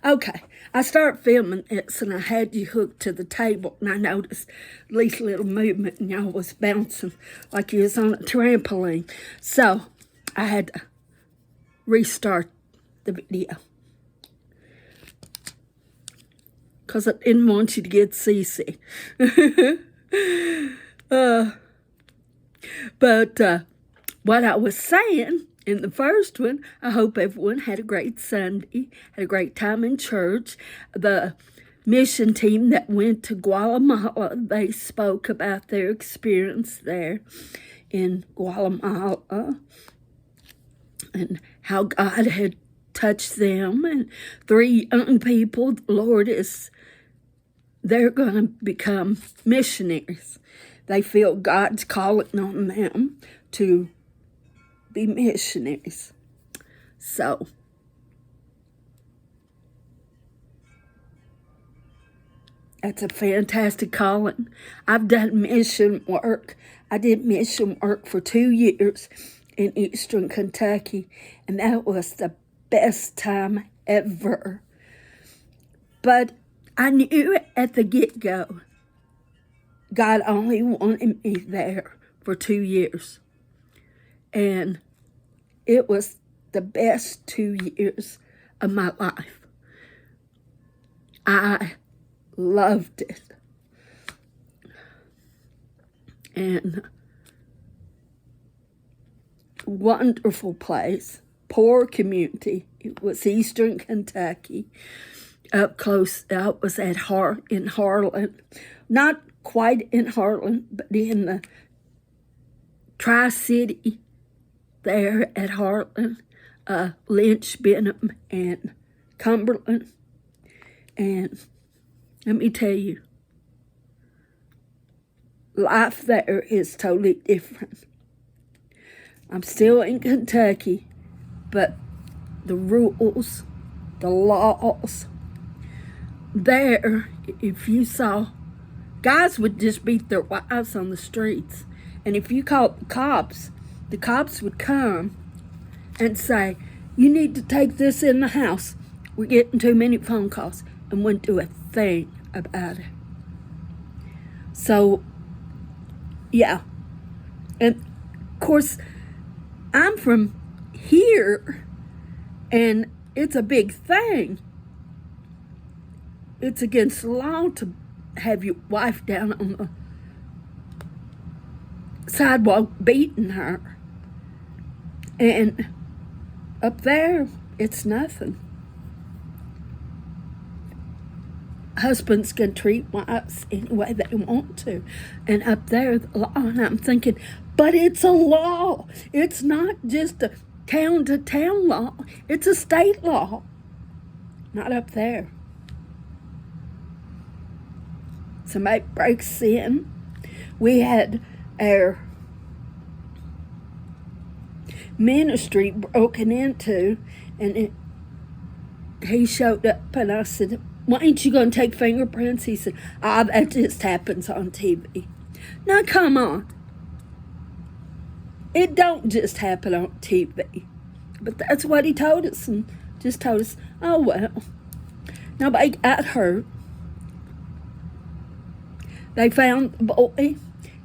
Okay, I started filming this and I had you hooked to the table and I noticed Lee's little movement and y'all was bouncing like you was on a trampoline. So I had to restart the video because I didn't want you to get seasick. But what I was saying in the first one, I hope everyone had a great Sunday, had a great time in church. The mission team that went to Guatemala, they spoke about their experience there in Guatemala and how God had touched them. And 3 young people, the Lord they're going to become missionaries. They feel God's calling on them to be missionaries. So, that's a fantastic calling. I've done mission work. I did mission work for 2 years in Eastern Kentucky, and that was the best time ever. But I knew at the get-go, God only wanted me there for 2 years. And it was the best 2 years of my life. I loved it. And wonderful place, poor community. It was Eastern Kentucky. Up close, I was in Harlan. Not quite in Harlan, but in the Tri-City there at Harlan, Lynch, Benham, and Cumberland. And let me tell you, life there is totally different. I'm still in Kentucky, but the rules, the laws, there, if you saw, guys would just beat their wives on the streets. And if you called the cops would come and say, you need to take this in the house. We're getting too many phone calls, and wouldn't do a thing about it. So, yeah. And, of course, I'm from here, and it's a big thing. It's against the law to have your wife down on the sidewalk beating her. And up there, it's nothing. Husbands can treat wives any way they want to. And up there, the law, and I'm thinking, but it's a law. It's not just a town-to-town law. It's a state law. Not up there. Somebody breaks in. We had our ministry broken into, and he showed up, and I said, why ain't you going to take fingerprints? He said, that just happens on TV. Now, come on. It don't just happen on TV. But that's what he told us, and just told us, oh, well, nobody got hurt. They found the boy.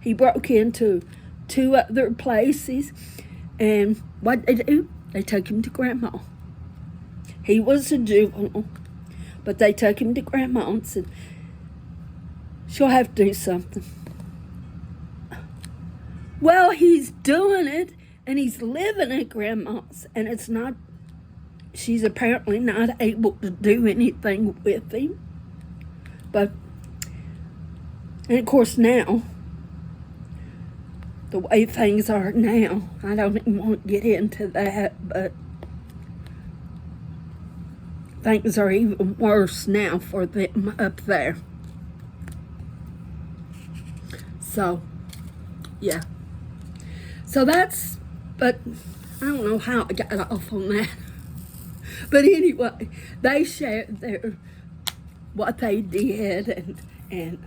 He broke into 2 other places, and what they do? They took him to Grandma. He was a juvenile, but they took him to Grandma and said, she'll have to do something. Well, he's doing it, and he's living at Grandma's, and she's apparently not able to do anything with him. But, and of course now, the way things are now, I don't even want to get into that, but things are even worse now for them up there. So, yeah. So but I don't know how I got off on that. But anyway, they shared what they did and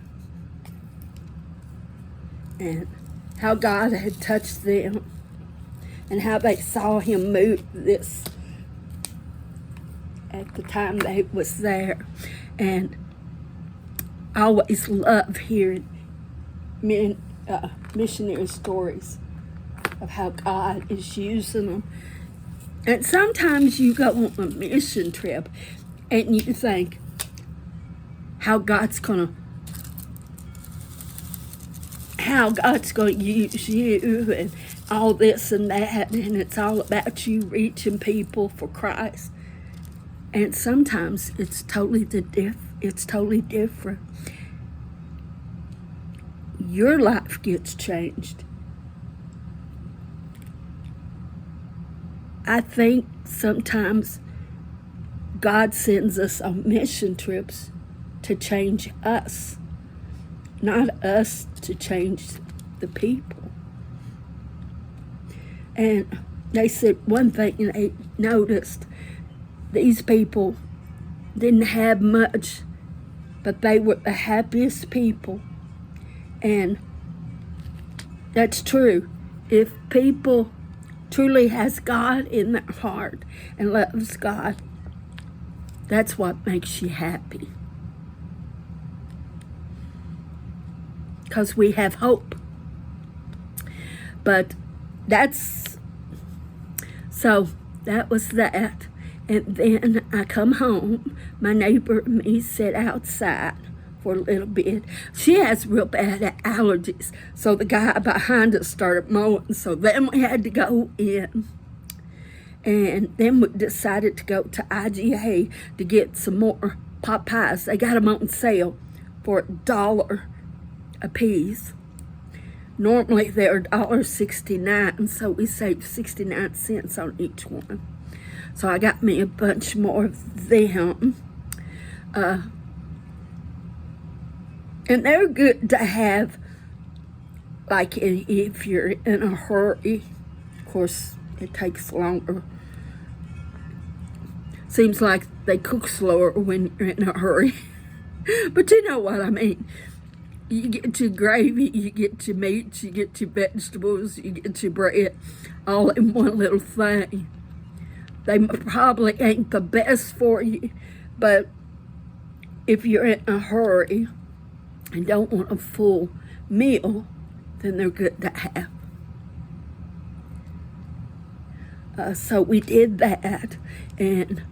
how God had touched them and how they saw him move this at the time they was there. And I always love hearing missionary stories of how God is using them. And sometimes you go on a mission trip and you think how God's going to use you and all this and that, and it's all about you reaching people for Christ. And sometimes it's totally different. Your life gets changed. I think sometimes God sends us on mission trips to change us, not us to change the people. And they said one thing they noticed, these people didn't have much, but they were the happiest people. And that's true. If people truly has God in their heart and loves God, that's what makes you happy. Because we have hope. But that was that. And then I come home. My neighbor and me sit outside for a little bit. She has real bad allergies. So the guy behind us started mowing. So then we had to go in. And then we decided to go to IGA to get some more pot pies. They got them on sale for $1 a piece. Normally they're $1.69, so we saved 69 cents on each one. So I got me a bunch more of them. And they're good to have, like, if you're in a hurry. Of course, it takes longer. Seems like they cook slower when you're in a hurry. But you know what I mean. You get your gravy, you get your meats, you get your vegetables, you get your bread, all in one little thing. They probably ain't the best for you, but if you're in a hurry and don't want a full meal, then they're good to have. So we did that, and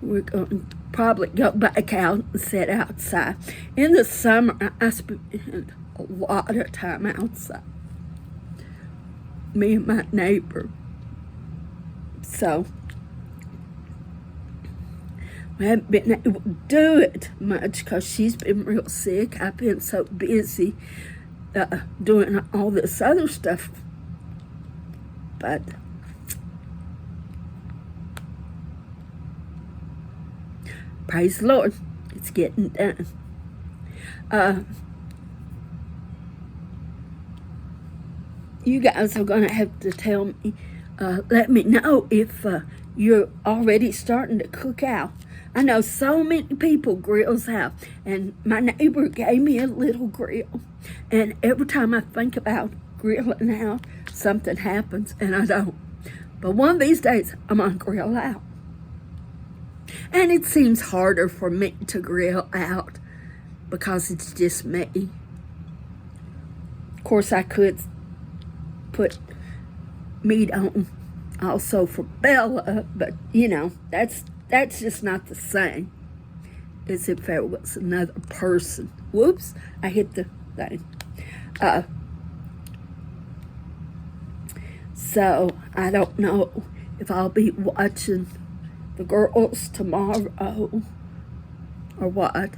we're going to probably go back out and sit outside. In the summer, I spend a lot of time outside. Me and my neighbor. So we haven't been able to do it much because she's been real sick. I've been so busy doing all this other stuff. But praise the Lord, it's getting done. You guys are going to have to tell me, let me know if you're already starting to cook out. I know so many people grills out, and my neighbor gave me a little grill, and every time I think about grilling out, something happens, and I don't. But one of these days, I'm going to grill out. And it seems harder for me to grill out because it's just me. Of course, I could put meat on also for Bella, but you know, that's just not the same as if there was another person. Whoops, I hit the thing. So I don't know if I'll be watching the girls tomorrow or what.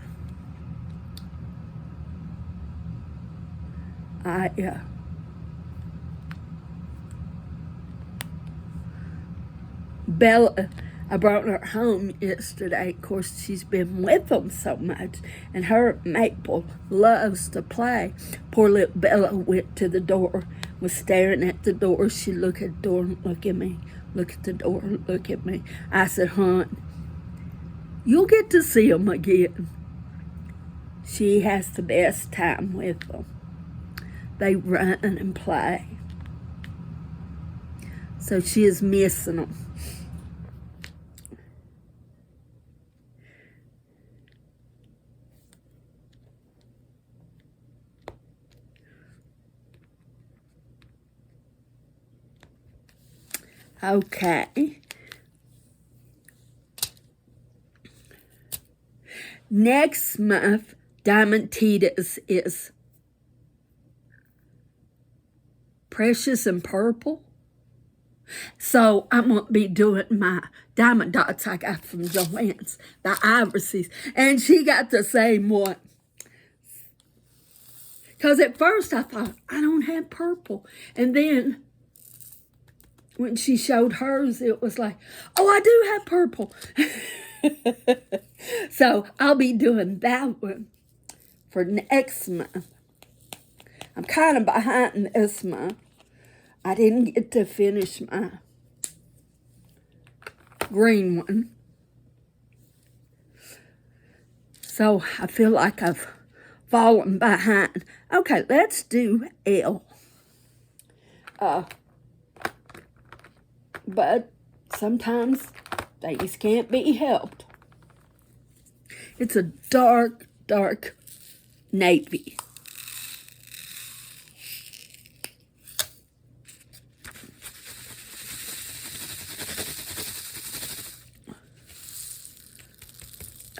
Bella, I brought her home yesterday. Of course, she's been with them so much, and her Maple loves to play. Poor little Bella went to the door, was staring at the door. She looked at the door and look at me, look at the door and look at me. I said, hon, you'll get to see them again. She has the best time with them. They run and play. So she is missing them. Okay. Next month, Diamond Tita's is Precious and Purple. So I'm going to be doing my diamond dots I got from Joann's, the Irises. And she got the same one. Because at first I thought, I don't have purple. And then when she showed hers, it was like, oh, I do have purple. So I'll be doing that one for next month. I'm kind of behind this month. I didn't get to finish my green one. So I feel like I've fallen behind. Okay, let's do L. But sometimes things can't be helped. It's a dark, dark navy.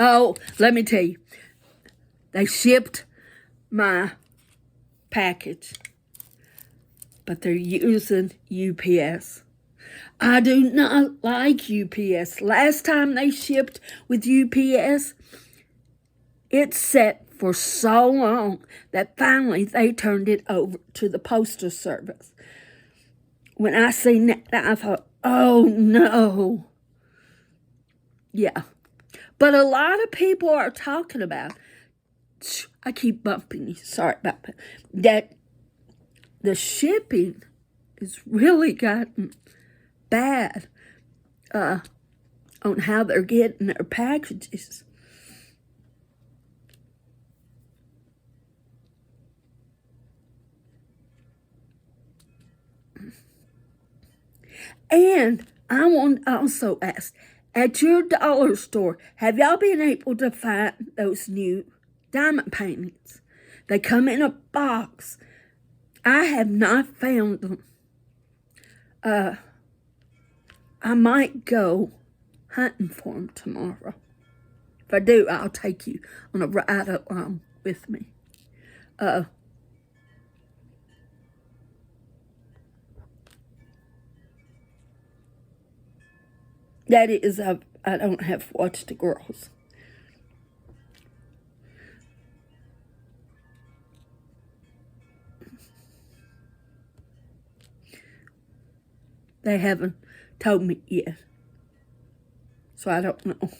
Oh, let me tell you, they shipped my package, but they're using UPS. I do not like UPS. Last time they shipped with UPS, it sat for so long that finally they turned it over to the Postal Service. When I seen that, I thought, oh no. Yeah. But a lot of people are talking about, I keep bumping you, sorry about that, that the shipping has really gotten bad on how they're getting their packages. And I want to also ask, at your dollar store, have y'all been able to find those new diamond paintings? They come in a box. I have not found them. I might go hunting for them tomorrow. If I do, I'll take you on a ride along with me. That is, I don't have watched the girls. They haven't told me yet. So I don't know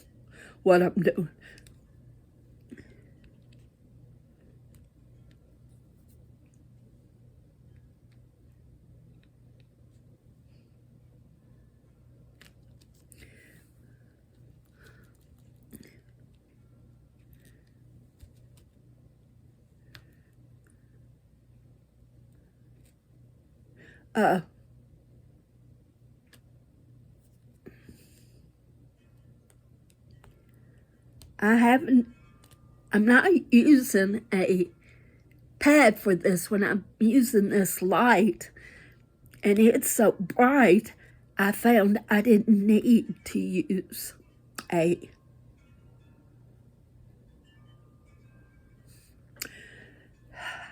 what I'm doing. I'm not using a pad for this when I'm using this light, and it's so bright, I found I didn't need to use a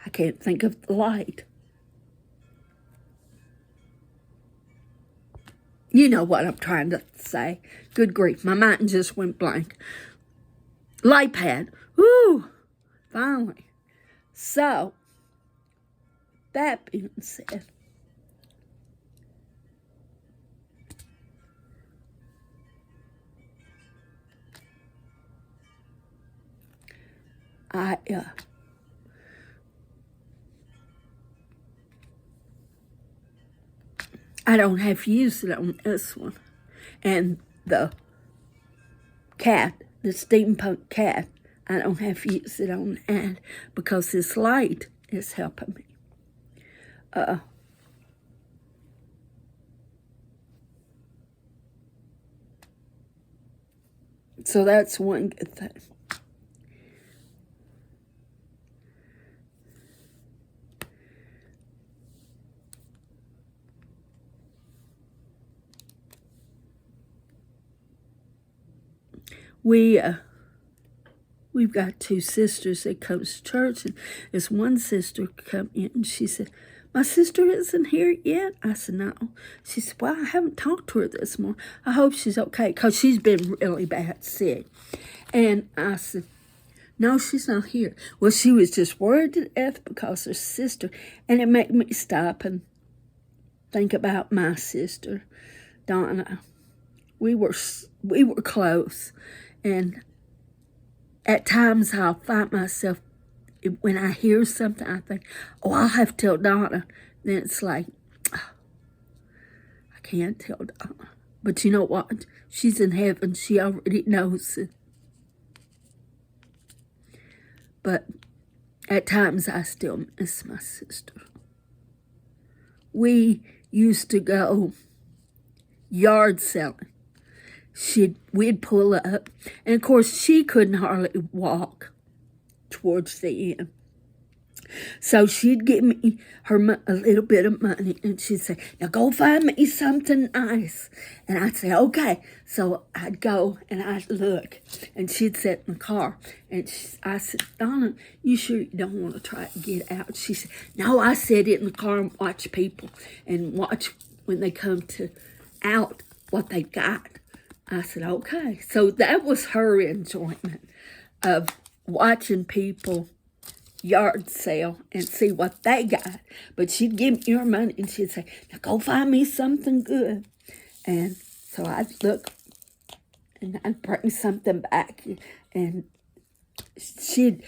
I can't think of the light. You know what I'm trying to say. Good grief, my mind just went blank. Light pad. Woo! Finally. So, that being said, I don't have to use it on this one. And the cat, the steampunk cat, I don't have to use it on that because this light is helping me. So that's one good thing. We've got two sisters that comes to church, and this one sister come in and she said, "My sister isn't here yet." I said, "No." She said, "Well, I haven't talked to her this morning. I hope she's okay," because she's been really bad sick. And I said, "No, she's not here." Well, she was just worried to death because her sister, and it made me stop and think about my sister, Donna. We were close, and at times I'll find myself, when I hear something, I think, "Oh, I'll have to tell Donna." Then it's like, "Oh, I can't tell Donna." But you know what? She's in heaven. She already knows it. But at times I still miss my sister. We used to go yard selling. We'd pull up, and of course she couldn't hardly walk towards the end. So she'd give me a little bit of money, and she'd say, "Now go find me something nice." And I'd say, "Okay." So I'd go and I'd look, and she'd sit in the car. And I said, "Donna, you sure you don't want to try to get out?" She said, "No, I sit in the car and watch people and watch when they come to out what they got." I said, "Okay." So that was her enjoyment of watching people yard sale and see what they got. But she'd give me her money and she'd say, "Now go find me something good." And so I'd look and I'd bring something back, and she'd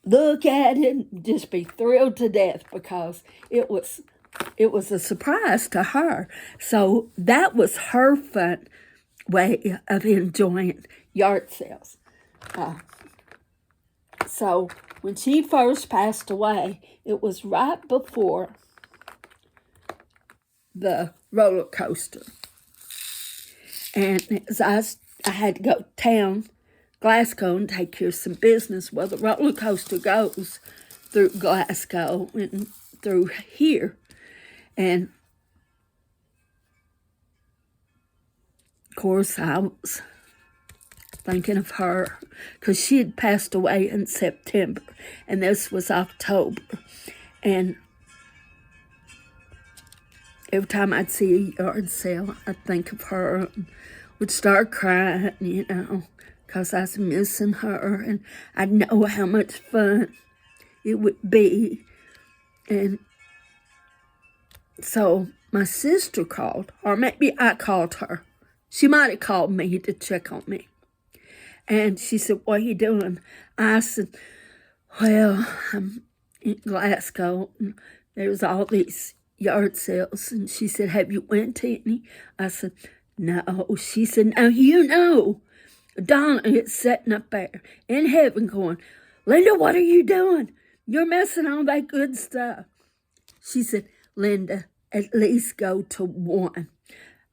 look at it and just be thrilled to death because it was a surprise to her. So that was her fun way of enjoying yard sales. So when she first passed away, it was right before the roller coaster. And as I had to go to town, Glasgow, and take care of some business. Well, the roller coaster goes through Glasgow and through here. And of course, I was thinking of her because she had passed away in September, and this was October. And every time I'd see a yard sale, I'd think of her and would start crying, because I was missing her, and I'd know how much fun it would be. And so my sister called, or maybe I called her. She might have called me to check on me. And she said, "What are you doing?" I said, "Well, I'm in Glasgow, and there's all these yard sales." And she said, "Have you went to any?" I said, "No." She said, "Now you know, Donna is sitting up there in heaven going, 'Linda, what are you doing? You're missing all that good stuff.'" She said, "Linda, at least go to one."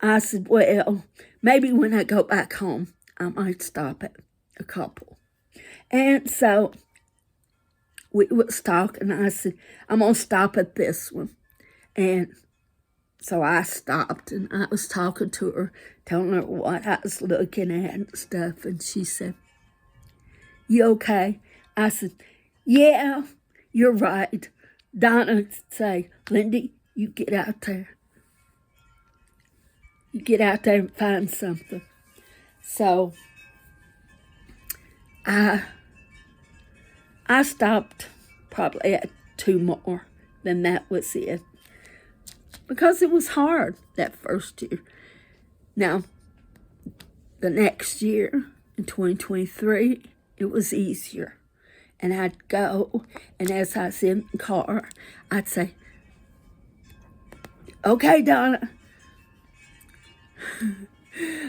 I said, "Well, maybe when I go back home, I might stop at a couple." And so we was talking. I said, "I'm going to stop at this one." And so I stopped, and I was talking to her, telling her what I was looking at and stuff. And she said, "You okay?" I said, "Yeah, you're right." Donna say, "Lindy, you get out there. You get out there and find something." So I stopped probably at 2 more, then that was it. Because it was hard that first year. Now, the next year, in 2023, it was easier. And I'd go, and as I was in the car, I'd say, "Okay, Donna,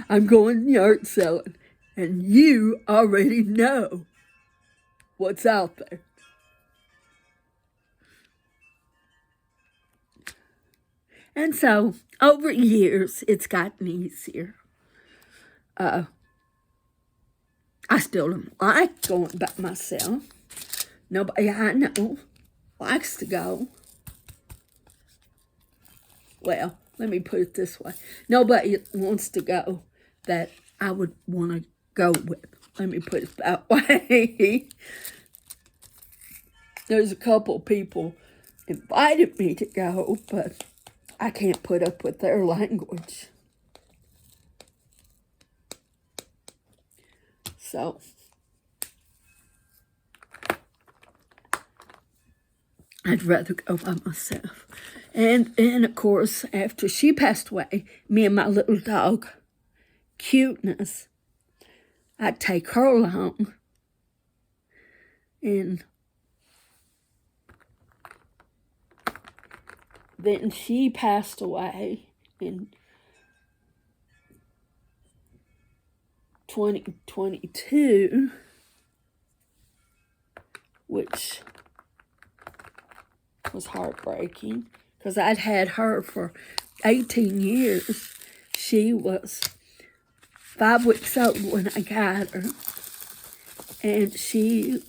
I'm going yard selling, and you already know what's out there." And so, over years, it's gotten easier. I still don't like going by myself. Nobody I know likes to go. Well, let me put it this way. Nobody wants to go that I would want to go with. Let me put it that way. There's a couple people invited me to go, but I can't put up with their language. So, I'd rather go by myself. And of course, after she passed away, me and my little dog, Cuteness, I'd take her along. And then she passed away in 2022, which was heartbreaking because I'd had her for 18 years. She was 5 weeks old when I got her, and she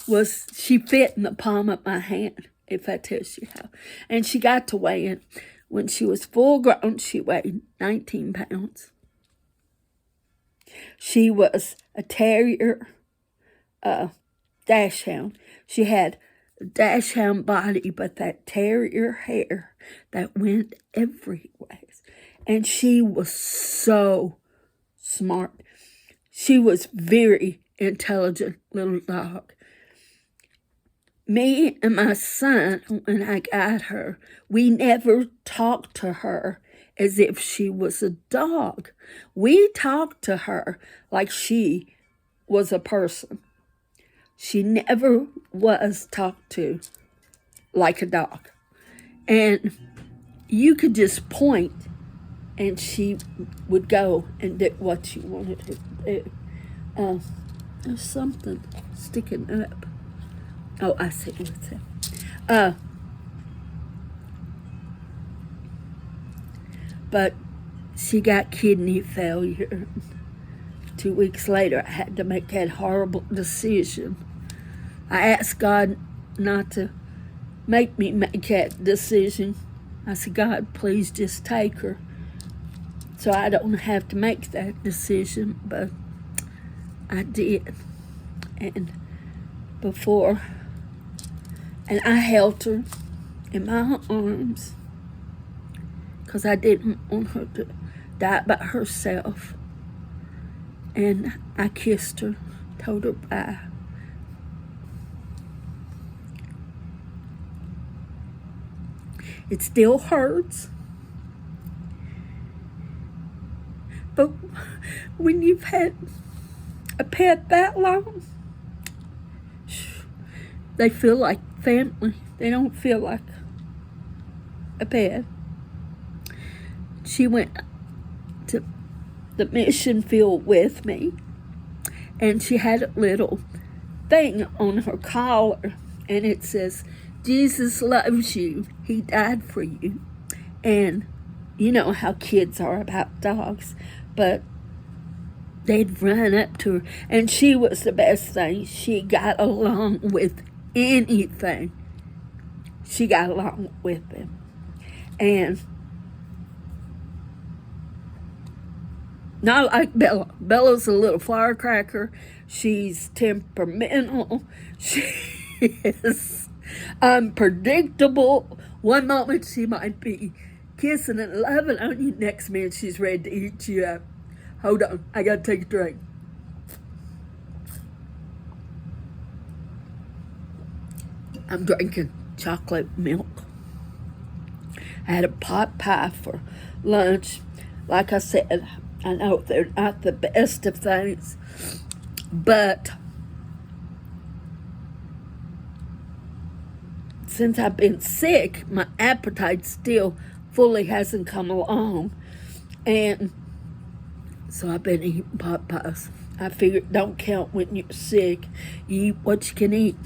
fit in the palm of my hand, if that tells you how. And she got to weighing, when she was full grown, she weighed 19 pounds. She was a terrier, dachshund. She had a dachshund body, but that terrier hair that went everywhere. And she was so smart. She was very intelligent little dog. Me and my son, when I got her, we never talked to her as if she was a dog. We talked to her like she was a person. She never was talked to like a dog. And you could just point and she would go and do what she wanted to do. There's something sticking up. Oh, I see what's that. But she got kidney failure. 2 weeks later, I had to make that horrible decision. I asked God not to make me make that decision. I said, God, please just take her so I don't have to make that decision. But I did. And I held her in my arms because I didn't want her to die by herself. And I kissed her, told her bye. It still hurts. But when you've had a pet that long, they feel like family. They don't feel like a pet. She went to the mission field with me, and she had a little thing on her collar, and it says, Jesus loves you. He died for you. And you know how kids are about dogs, but they'd run up to her, and she was the best thing. She got along with anything. She got along with them. And not like Bella. Bella's a little firecracker. She's temperamental. She is unpredictable. One moment she might be kissing and loving on you. Next minute she's ready to eat you up. Hold on, I gotta take a drink. I'm drinking chocolate milk. I had a pot pie for lunch. Like I said, I know they're not the best of things, but since I've been sick, my appetite still fully hasn't come along. And so I've been eating pot pies. I figured don't count when you're sick. You eat what you can eat.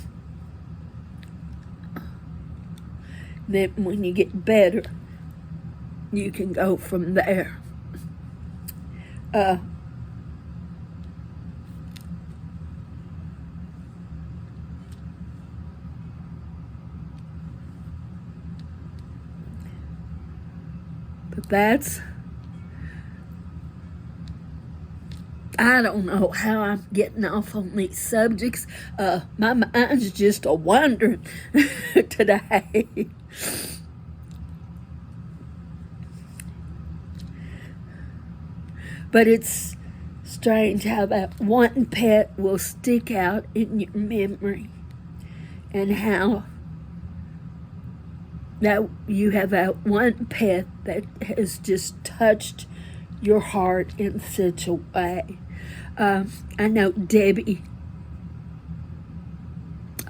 Then when you get better, you can go from there. that's, I don't know how I'm getting off on these subjects. My mind's just a wandering today. But it's strange how that one pet will stick out in your memory, and how that you have that one pet that has just touched your heart in such a way. I know Debbie.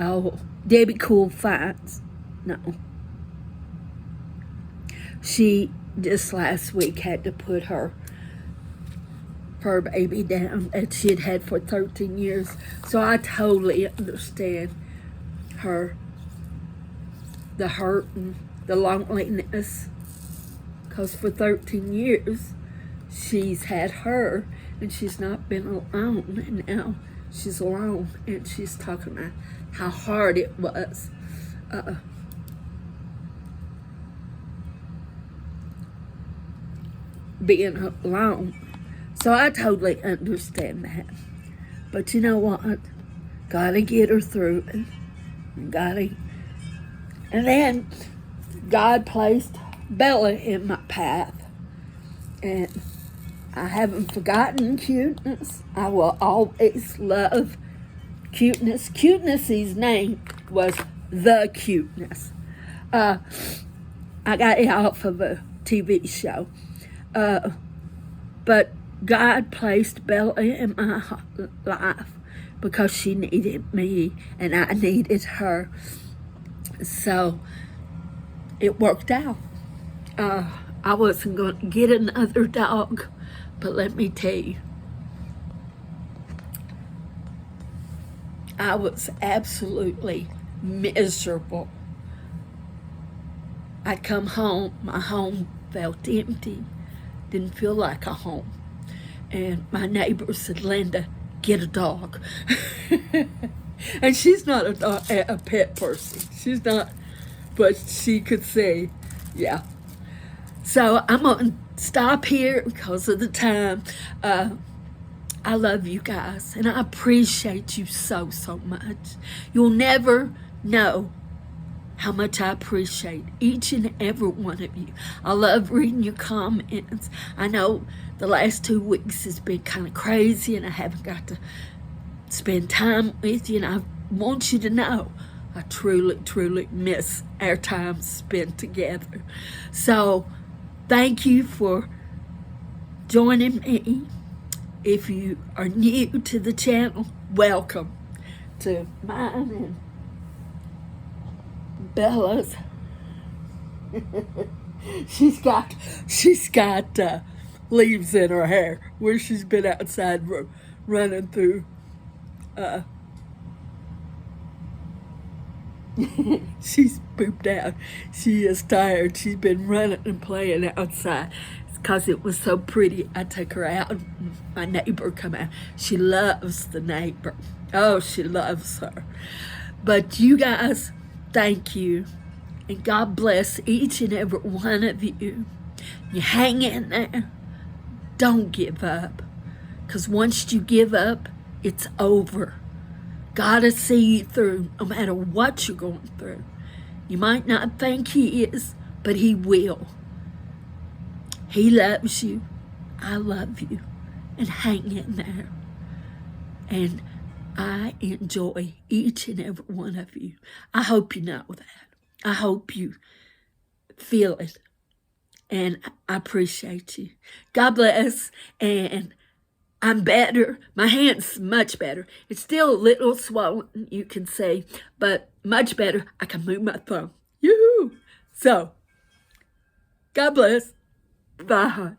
Oh, Debbie Cool Finds. No. She just last week had to put her baby down that she had had for 13 years. So I totally understand her, the hurt and the loneliness, because for 13 years she's had her and she's not been alone, and now she's alone, and she's talking about how hard it was. Being alone. So I totally understand that. But you know what? Gotta get her through it. And then God placed Bella in my path. And I haven't forgotten Cuteness. I will always love Cuteness. Cuteness's name was The Cuteness. I got it off of a TV show. But God placed Bella in my life because she needed me and I needed her. So it worked out. I wasn't going to get another dog, but let me tell you, I was absolutely miserable. I'd come home, my home felt empty, didn't feel like a home. And my neighbor said, Linda, get a dog. And she's not a pet person. She's not, but she could say, yeah. So I'm going to stop here because of the time. I love you guys, and I appreciate you so, so much. You'll never know how much I appreciate each and every one of you. I love reading your comments. I know the last 2 weeks has been kind of crazy, and I haven't got to spend time with you, and I want you to know I truly, truly miss our time spent together. So thank you for joining me. If you are new to the channel, welcome to mine and Bella's. she's got leaves in her hair where she's been outside running through. She's pooped out. She is tired. She's been running and playing outside. It's because it was so pretty. I took her out. My neighbor come out. She loves the neighbor. Oh, she loves her. But you guys, thank you. And God bless each and every one of you. You hang in there. Don't give up. Because once you give up, it's over. God will see you through no matter what you're going through. You might not think He is, but He will. He loves you. I love you. And hang in there. And I enjoy each and every one of you. I hope you know that. I hope you feel it. And I appreciate you. God bless. And I'm better. My hand's much better. It's still a little swollen, you can say, but much better. I can move my thumb. Yoo-hoo! So, God bless. Bye.